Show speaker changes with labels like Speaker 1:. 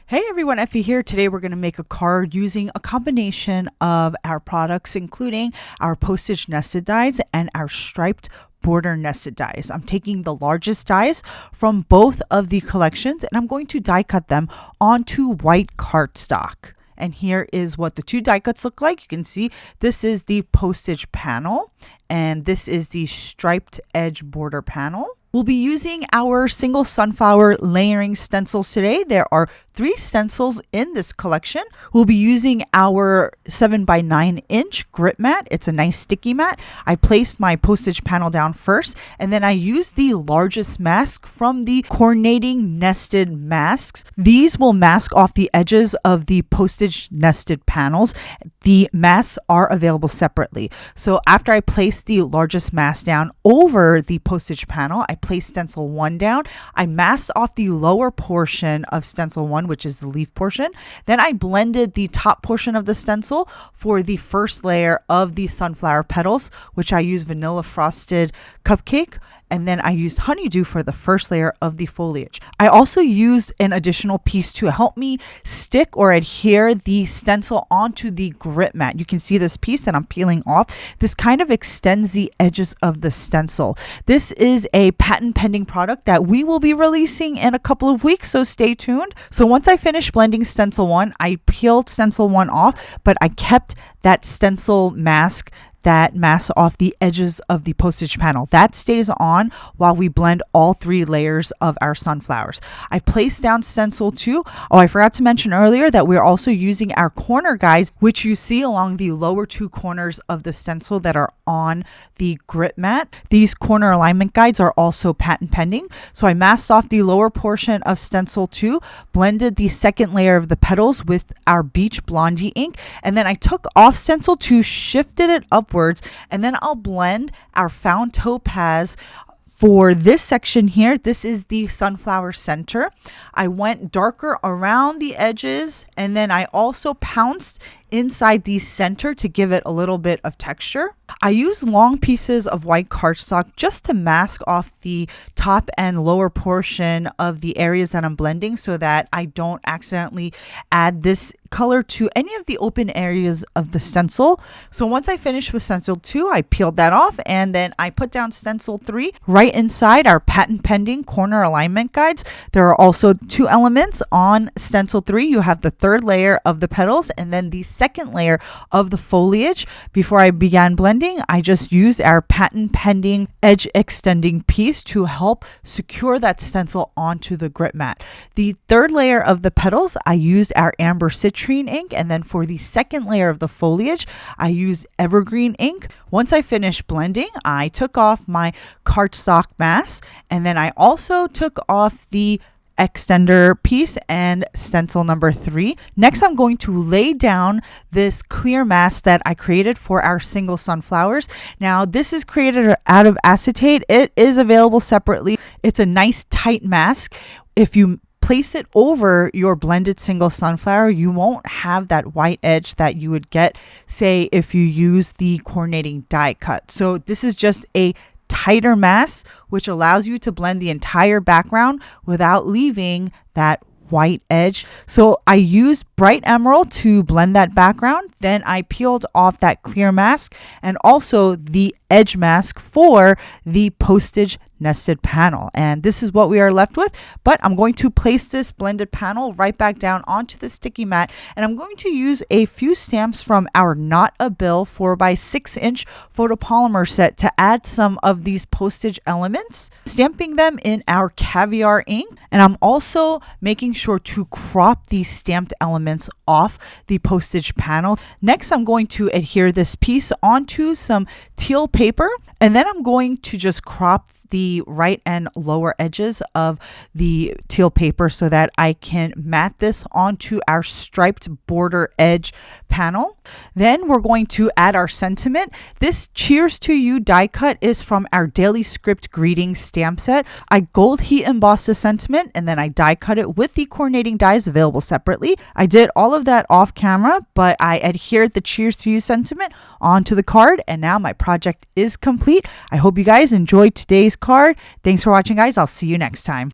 Speaker 1: Hey everyone, Effie here. Today we're going to make a card using a combination of our products, including our postage nested dies and our striped border nested dies. I'm taking the largest dies from both of the collections and I'm going to die cut them onto white cardstock. And here is what the two die cuts look like. You can see this is the postage panel and this is the striped edge border panel. We'll be using our single sunflower layering stencils today. There are 3 stencils in this collection. We'll be using our 7x9 inch grit mat. It's a nice sticky mat. I placed my postage panel down first, and then I used the largest mask from the coordinating nested masks. These will mask off the edges of the postage nested panels. The masks are available separately. So after I placed the largest mask down over the postage panel, I placed stencil 1 down. I masked off the lower portion of stencil 1, which is the leaf portion. Then I blended the top portion of the stencil for the first layer of the sunflower petals, which I used vanilla frosted cupcake. And then I used honeydew for the first layer of the foliage. I also used an additional piece to help me stick or adhere the stencil onto the grit mat. You can see this piece that I'm peeling off. This kind of extends the edges of the stencil. This is a patent pending product that we will be releasing in a couple of weeks, so stay tuned. So once I finished blending stencil 1, I peeled stencil 1 off, but I kept that stencil mask that masks off the edges of the postage panel. That stays on while we blend all 3 layers of our sunflowers. I placed down stencil 2. Oh, I forgot to mention earlier that we're also using our corner guides, which you see along the lower 2 corners of the stencil that are on the grit mat. These corner alignment guides are also patent pending. So I masked off the lower portion of stencil 2, blended the second layer of the petals with our Beach Blondie ink, and then I took off stencil 2, shifted it upwards, and then I'll blend our found Topaz. For this section here, this is the sunflower center. I went darker around the edges, and then I also pounced inside the center to give it a little bit of texture. I used long pieces of white cardstock just to mask off the top and lower portion of the areas that I'm blending so that I don't accidentally add this color to any of the open areas of the stencil. So once I finished with stencil 2, I peeled that off and then I put down stencil 3 right inside our patent pending corner alignment guides. There are also 2 elements on stencil 3. You have the 3rd layer of the petals and then the 2nd layer of the foliage. Before I began blending, I just used our patent pending edge extending piece to help secure that stencil onto the grit mat. The 3rd layer of the petals, I used our amber Citrine ink, and then for the 2nd layer of the foliage, I used Evergreen ink. Once I finished blending, I took off my cardstock mask, and then I also took off the extender piece and stencil number 3. Next, I'm going to lay down this clear mask that I created for our single sunflowers. Now, this is created out of acetate. It is available separately. It's a nice tight mask. If you place it over your blended single sunflower, you won't have that white edge that you would get, say, if you use the coordinating die cut. So this is just a tighter mask, which allows you to blend the entire background without leaving that white edge. So I used bright emerald to blend that background. Then I peeled off that clear mask and also the edge mask for the postage nested panel. And this is what we are left with, but I'm going to place this blended panel right back down onto the sticky mat, and I'm going to use a few stamps from our Not a Bill 4x6 inch photopolymer set to add some of these postage elements, stamping them in our Caviar ink. And I'm also making sure to crop these stamped elements off the postage panel. Next, I'm going to adhere this piece onto some teal paper, and then I'm going to just crop the right and lower edges of the teal paper so that I can mat this onto our striped border edge panel. Then we're going to add our sentiment. This Cheers to You die cut is from our Daily Script Greetings stamp set. I gold heat embossed the sentiment and then I die cut it with the coordinating dies available separately. I did all of that off camera, but I adhered the Cheers to You sentiment onto the card, and now my project is complete. I hope you guys enjoyed today's card. Thanks for watching, guys. I'll see you next time.